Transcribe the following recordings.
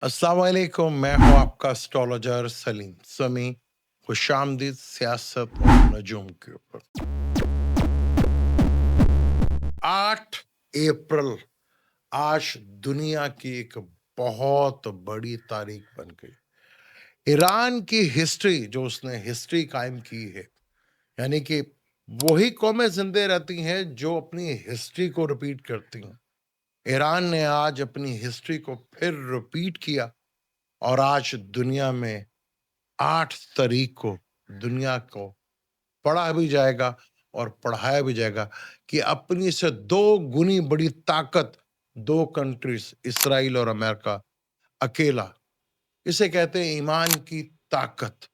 अस्सलाम वालेकुम। मैं हूं आपका एस्ट्रोलॉजर सलीम समी। खुशामदीद सियासत और नजूम के ऊपर। 8 अप्रैल आज दुनिया की एक बहुत बड़ी तारीख बन गई। ईरान की हिस्ट्री, जो उसने हिस्ट्री कायम की है, यानी कि वही कौमें जिंदे रहती हैं जो अपनी हिस्ट्री को रिपीट करती हैं। ईरान ने आज अपनी हिस्ट्री को फिर रिपीट किया और आज दुनिया में 8 तारीख को दुनिया को पढ़ा भी जाएगा और पढ़ाया भी जाएगा कि अपनी से 2 गुनी बड़ी ताकत, 2 कंट्रीज इसराइल और अमेरिका अकेला, इसे कहते हैं ईमान की ताकत।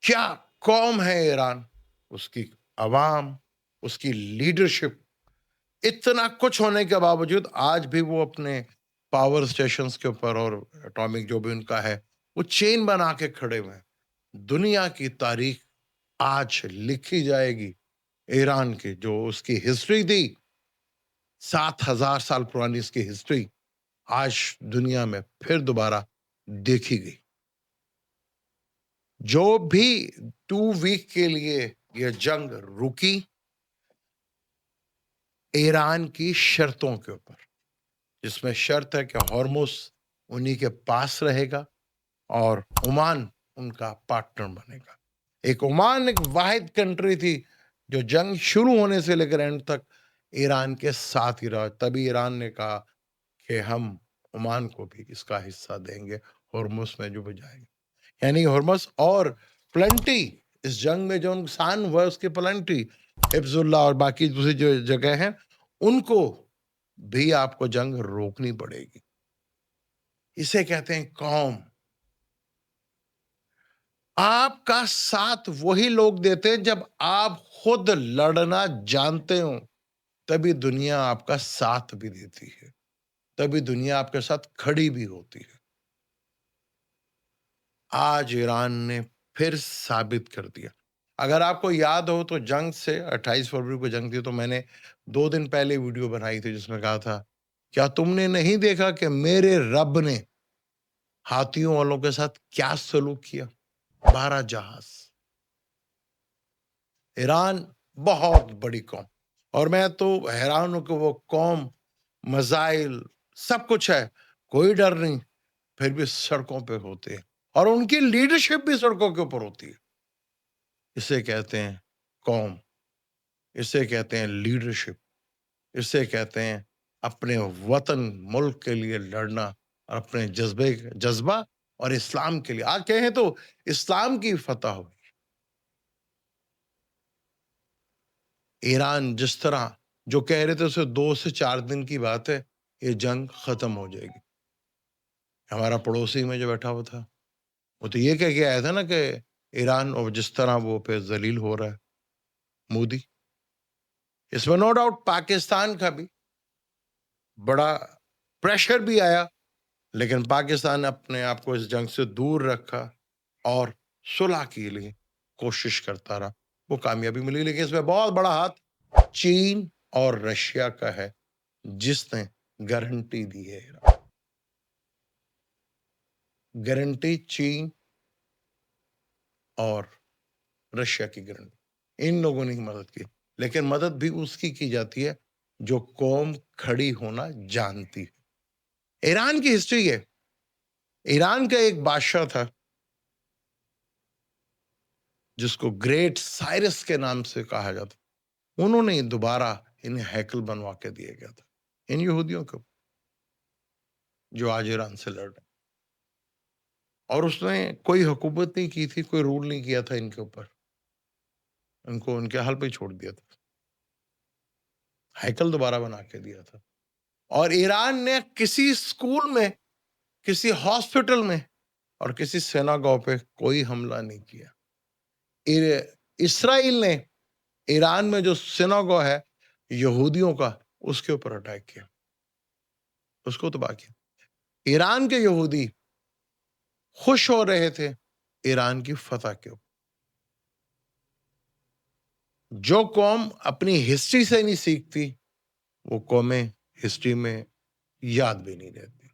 क्या कौम है ईरान, उसकी अवाम, उसकी लीडरशिप, इतना कुछ होने के बावजूद आज भी वो अपने पावर स्टेशंस के ऊपर और एटॉमिक जो भी उनका है, वो चेन बना के खड़े हुए हैं। दुनिया की तारीख आज लिखी जाएगी ईरान की, जो उसकी हिस्ट्री थी, 7,000 साल पुरानी इसकी हिस्ट्री आज दुनिया में फिर दोबारा देखी गई। जो भी 2 वीक के लिए यह जंग रुकी, ईरान की शर्तों के ऊपर, जिसमें शर्त है कि हॉर्मुज उन्हीं के पास रहेगा और ओमान उनका पार्टनर बनेगा। एक ओमान एक वाहिद कंट्री थी जो जंग शुरू होने से लेकर एंड तक ईरान के साथ ही रहा। तभी ईरान ने कहा कि हम ओमान को भी इसका हिस्सा देंगे, हॉर्मुज में जो भी जाएंगे। यानी हॉर्मुज और प्लेंटी, इस जंग में जो नुकसान हुआ उसके प्लेंटी, हिफ्जुल्लाह और बाकी दूसरी जो जगह हैं, उनको भी आपको जंग रोकनी पड़ेगी। इसे कहते हैं कौम। आपका साथ वही लोग देते हैं जब आप खुद लड़ना जानते हो, तभी दुनिया आपका साथ भी देती है, तभी दुनिया आपके साथ खड़ी भी होती है। आज ईरान ने फिर साबित कर दिया। अगर आपको याद हो तो जंग से 28 फरवरी को जंग थी, तो मैंने 2 दिन पहले वीडियो बनाई थी जिसमें कहा था, क्या तुमने नहीं देखा कि मेरे रब ने हाथियों वालों के साथ क्या सलूक किया? 12 जहाज। ईरान बहुत बड़ी कौम, और मैं तो हैरान हूं कि वो कौम, मजाइल सब कुछ है, कोई डर नहीं, फिर भी सड़कों पे होते हैं और उनकी लीडरशिप भी सड़कों के ऊपर होती है। इसे कहते हैं कौम, इसे कहते हैं लीडरशिप, इसे कहते हैं अपने वतन मुल्क के लिए लड़ना और अपने जज्बा और इस्लाम के लिए। आज कहें तो इस्लाम की फतह हुई। ईरान जिस तरह जो कह रहे थे उसे 2 से 4 दिन की बात है, ये जंग खत्म हो जाएगी। हमारा पड़ोसी में जो बैठा हुआ था, वो तो ये कह के आया था ना कि ईरान और जिस तरह वो पे जलील हो रहा है मोदी। इसमें नो डाउट पाकिस्तान का भी बड़ा प्रेशर भी आया, लेकिन पाकिस्तान ने अपने आप को इस जंग से दूर रखा और सुलह के लिए कोशिश करता रहा। वो कामयाबी मिली, लेकिन इसमें बहुत बड़ा हाथ चीन और रशिया का है, जिसने गारंटी दी है। गारंटी चीन और रशिया की गारंटी, इन लोगों ने ही मदद की, लेकिन मदद भी उसकी की जाती है जो कौम खड़ी होना जानती है। ईरान की हिस्ट्री है, ईरान का एक बादशाह था जिसको ग्रेट साइरस के नाम से कहा जाता। उन्होंने दोबारा इन्हें हैकल बनवा के दिया गया था, इन यहूदियों को जो आज ईरान से लड़ रहे हैं। और उसने कोई हुकूमत नहीं की थी, कोई रूल नहीं किया था इनके ऊपर, इनको उनके हाल पे ही छोड़ दिया था, हैकल दोबारा बना के दिया था। और ईरान ने किसी स्कूल में, किसी हॉस्पिटल में और किसी सिनागोग पे कोई हमला नहीं किया। इसराइल ने ईरान में जो सिनागोग है यहूदियों का, उसके ऊपर अटैक किया, उसको तबाह किया। ईरान के यहूदी खुश हो रहे थे ईरान की फतह के ऊपर। जो कौम अपनी हिस्ट्री से नहीं सीखती, वो कौमें हिस्ट्री में याद भी नहीं रहती।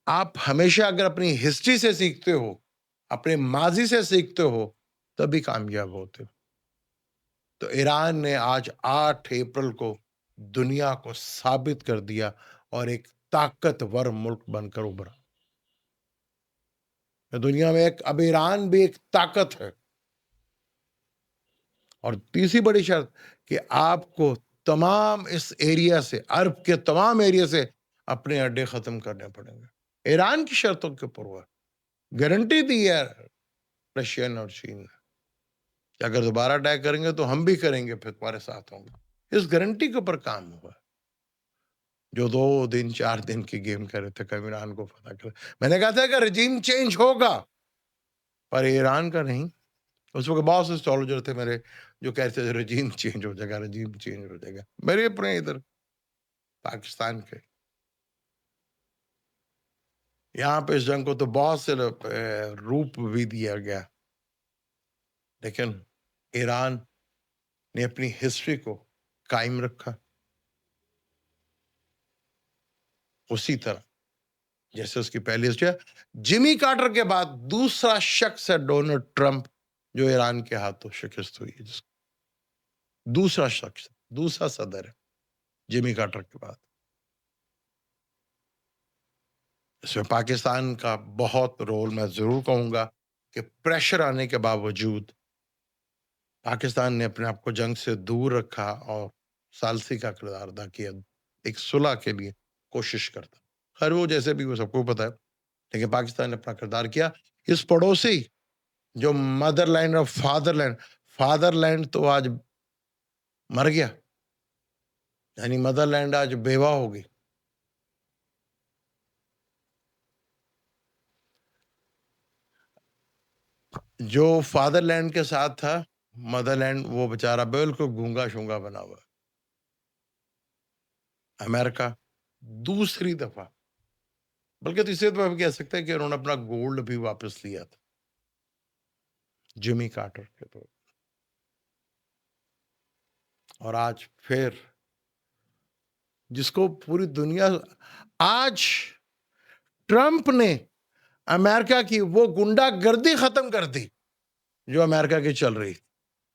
آپ ہمیشہ اگر اپنی ہسٹری سے سیکھتے ہو، اپنے ماضی سے سیکھتے ہو، تبھی کامیاب ہوتے ہو. تو ایران نے آج 8 اپریل کو دنیا کو ثابت کر دیا اور ایک طاقتور ملک بن کر ابھرا. دنیا میں اب ایران بھی ایک طاقت ہے. اور تیسری بڑی شرط کہ آپ کو تمام اس ایریا سے، عرب کے تمام ایریا سے اپنے اڈے ختم کرنے پڑیں گے. ایران کی شرطوں کے اوپر ہوا، گارنٹی دی ہے رشین اور چین نے کہ اگر دوبارہ اٹیک کریں گے تو ہم بھی کریں گے، پھر تمہارے ساتھ ہوں گے. اس گارنٹی کے اوپر کام ہوا. جو 2 دن 4 دن کی گیم کر رہے تھے کہ ایران کو فتح کر. میں نے کہا تھا کہ رجیم چینج ہوگا، پر ایران کا نہیں. اس وقت بہت سے اسٹرالوجر تھے میرے جو کہتے تھے رجیم چینج ہو جائے گا، رجیم چینج ہو جائے گا. میرے اپنے ادھر پاکستان کے یہاں پہ اس جنگ کو تو بہت سے روپ بھی دیا گیا، لیکن ایران نے اپنی ہسٹری کو قائم رکھا اسی طرح جیسے اس کی پہلی ہسٹری ہے. جمی کارٹر کے بعد دوسرا شخص ہے ڈونلڈ ٹرمپ جو ایران کے ہاتھوں شکست ہوئی ہے. دوسرا شخص، دوسرا صدر ہے جمی کارٹر کے بعد. اس میں پاکستان کا بہت رول میں ضرور کہوں گا کہ پریشر آنے کے باوجود پاکستان نے اپنے آپ کو جنگ سے دور رکھا اور ثالثی کا کردار ادا کیا، ایک صلح کے لیے کوشش کرتا. خیر وہ جیسے بھی وہ سب کو پتا ہے، لیکن پاکستان نے اپنا کردار کیا. اس پڑوسی جو مدر لینڈ اور فادر لینڈ تو آج مر گیا، یعنی مدر لینڈ آج بیوہ ہوگی. جو فادر لینڈ کے ساتھ تھا مدر لینڈ، وہ بیچارہ بالکل گونگا شونگا بنا ہوا. امریکہ دوسری دفعہ، بلکہ تیسری دفعہ بھی کہہ سکتے ہیں کہ انہوں نے اپنا گولڈ بھی واپس لیا تھا جمی کارٹر کے طور. اور آج پھر جس کو پوری دنیا، آج ٹرمپ نے امریکہ کی وہ گنڈا گردی ختم کر دی جو امریکہ کی چل رہی.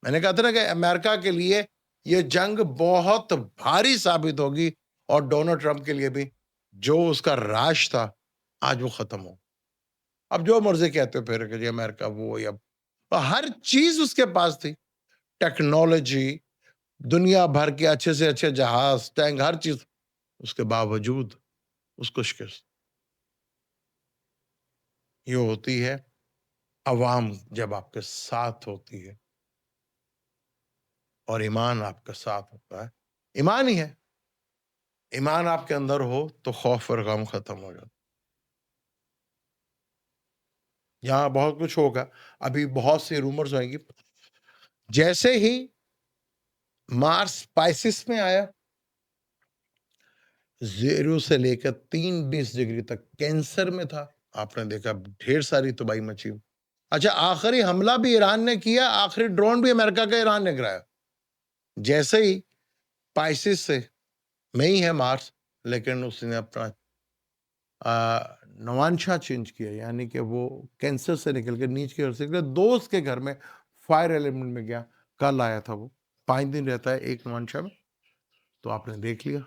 میں نے کہا تھا نا کہ امریکہ کے لیے یہ جنگ بہت بھاری ثابت ہوگی، اور ڈونلڈ ٹرمپ کے لیے بھی. جو اس کا راج تھا آج وہ ختم ہو. اب جو مرضی کہتے ہو پھر کہ جی امریکہ وہ یا ہر چیز اس کے پاس تھی، ٹیکنالوجی، دنیا بھر کے اچھے سے اچھے جہاز، ٹینک، ہر چیز. اس کے باوجود اس کو شکست یہ ہوتی ہے عوام جب آپ کے ساتھ ہوتی ہے اور ایمان آپ کا ساتھ ہوتا ہے. ایمان ہی ہے، ایمان آپ کے اندر ہو تو خوف اور غم ختم ہو جاتا. یہاں بہت کچھ ہوگا، ابھی بہت سی رومرز ہوئیں گی. جیسے ہی مارس اسپائسس میں آیا، 0 سے لے کر 23 ڈگری تک کینسر میں تھا. آپ نے دیکھا ڈھیر ساری تباہی مچی. اچھا آخری حملہ بھی ایران نے کیا، آخری ڈرون بھی امریکہ کا ایران نے گرایا. جیسے ہی اسپائسس سے میں ہی ہے مارس، لیکن اس نے اپنا نوانشا چینج کیا، یعنی کہ وہ کینسر سے نکل کے نیچ کے گھر سے دوست کے گھر میں فائر ایلیمنٹ میں گیا. کل آیا تھا وہ 5 دن رہتا ہے ایک نوانشا میں، تو آپ نے دیکھ لیا.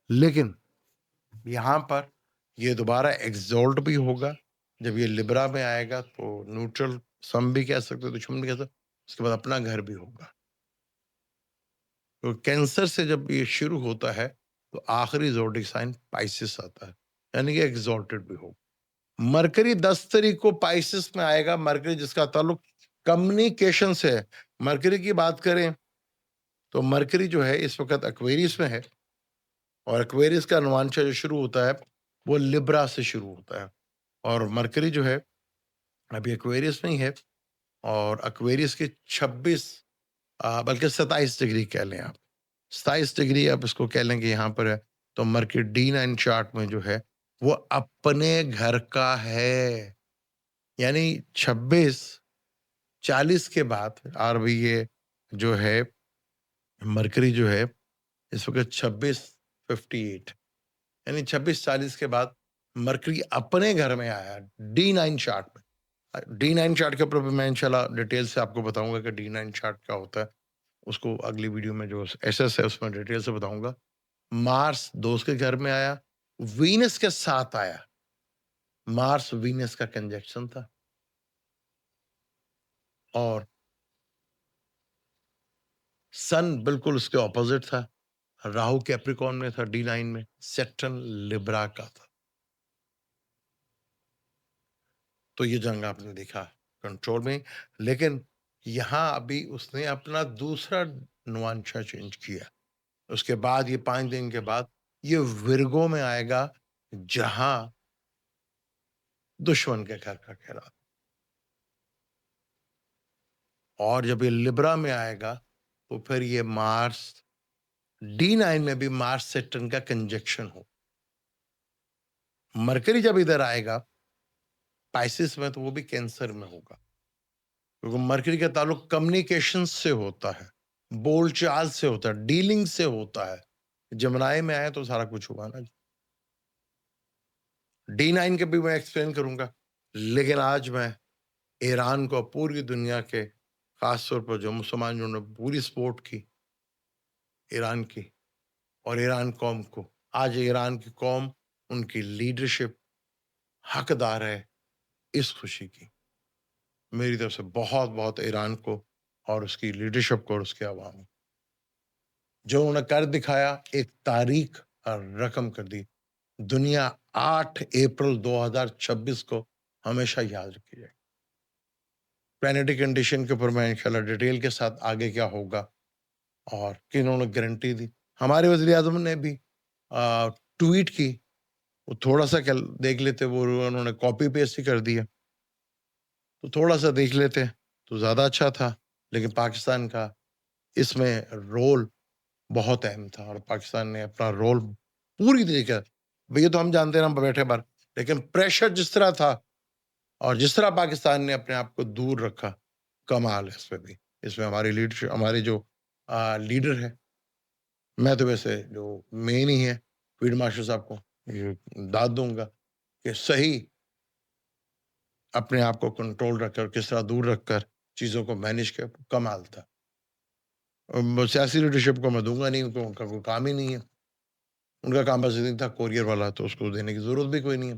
لیکن یہاں پر یہ دوبارہ ایگزالٹ بھی ہوگا. جب یہ لبرا میں آئے گا تو نیوٹرل سم بھی کہہ سکتے، دشمن بھی کہہ سکتے. اس کے بعد اپنا گھر بھی ہوگا. تو کینسر سے جب یہ شروع ہوتا ہے تو آخری زوڈک سائن پائسس آتا ہے، یعنی کہ ایگزالٹڈ بھی ہوگا. مرکری 10 تاریخ کو پائسس میں آئے گا. مرکری جس کا تعلق کمیونیکیشن سے ہے. مرکری کی بات کریں تو مرکری جو ہے اس وقت ایکویریس میں ہے، اور ایکویریس کا نوانشا جو شروع ہوتا ہے وہ لبرا سے شروع ہوتا ہے. اور مرکری جو ہے ابھی ایکویریس میں ہی ہے، اور ایکویریس کے 26 بلکہ 27 ڈگری کہہ لیں آپ، 27 ڈگری آپ اس کو کہہ لیں کہ یہاں پر ہے. تو مرکری D9 چارٹ میں جو ہے وہ اپنے گھر کا ہے، یعنی 26-40 کے بعد. اور بھی یہ جو ہے مرکری جو ہے اس وقت 26-58، یعنی 26-40 کے بعد मरकरी अपने घर में आया D9 चार्ट में। D9 चार्ट के ऊपर भी मैं इंशाल्लाह डिटेल से आपको बताऊँगा कि D9 चार्ट क्या होता है। उसको अगली वीडियो में जो एसएस है उसमें डिटेल से बताऊँगा। मार्स दोस्त के घर में आया, वीनस के साथ आया। मार्स वीनस का कंजंक्शन था और सन बिल्कुल उसके ऑपोजिट था। राहु कैप्रिकॉर्न में था D9 में, सैटर्न लिब्रा का था। तो ये जंग आपने देखा कंट्रोल में, लेकिन यहाँ अभी उसने अपना दूसरा नुआंशा चेंज किया। उसके बाद ये 5 दिन के बाद ये विर्गो में आएगा, जहां दुश्मन के घर का कहलाता। और जब ये लिब्रा में आएगा तो फिर ये मार्स D9 में भी मार्स सैटर्न का कंजक्शन हो। मरकरी जब इधर आएगा पाइसिस में, तो वो भी कैंसर में होगा, क्योंकि मरकरी का ताल्लुक कम्युनिकेशन से होता है, बोलचाल से होता है, डीलिंग से होता है। जमनाई में आए तो सारा कुछ हुआ ना। D9 के भी मैं एक्सप्लेन करूंगा, लेकिन आज मैं ईरान को, पूरी दुनिया के, खास तौर पर जो मुसलमान जिन्होंने पूरी सपोर्ट की ईरान की और ईरान कौम को, आज ईरान की कौम, उनकी लीडरशिप हकदार है इस खुशी की। मेरी तरफ से बहुत बहुत ईरान को और उसकी लीडरशिप को और उसके अवाम को। जो उन्होंने कर दिखाया, एक तारीख रकम कर दी। दुनिया 8 अप्रैल 2026 को हमेशा याद रखी जाए। प्लानिटरी कंडीशन के ऊपर मैं इंशाल्लाह डिटेल के साथ आगे क्या होगा और किन्होंने गारंटी दी। हमारे वज़ीर आज़म ने भी ट्वीट की, वो थोड़ा-सा क्या देख लेते, वो उन्होंने कॉपी पेस्ट ही कर दिया। तो थोड़ा-सा देख लेते तो ज़्यादा अच्छा था, लेकिन पाकिस्तान का इसमें रोल बहुत अहम था और पाकिस्तान ने अपना रोल पूरी तरीके, भैया तो हम जानते हैं, हम बैठे बाहर, लेकिन प्रेशर जिस तरह था और जिस तरह पाकिस्तान ने अपने आप को दूर रखा, कमाल है इसमें भी। इसमें हमारी लीडरशिप, हमारे जो लीडर है, मैं तो वैसे जो मेन ही है फील्ड मार्शल साहब को ये दाद दूंगा कि सही अपने आप को कंट्रोल रखकर, किस तरह दूर रखकर चीज़ों को मैनेज कर, कमाल था। सियासी लीडरशिप को मैं दूंगा नहीं, उनको उनका कोई काम ही नहीं है। उनका काम बस इतना था कोरियर वाला, तो उसको देने की ज़रूरत भी कोई नहीं है।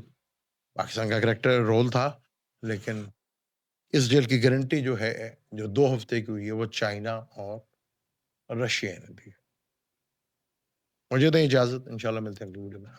पाकिस्तान का करैक्टर रोल था, लेकिन इस डील की गारंटी जो है, जो 2 हफ्ते की हुई है, वो चाइना और रशिया ने दी है। मुझे दें इजाज़त, इंशाल्लाह मिलते हैं अगली वीडियो में।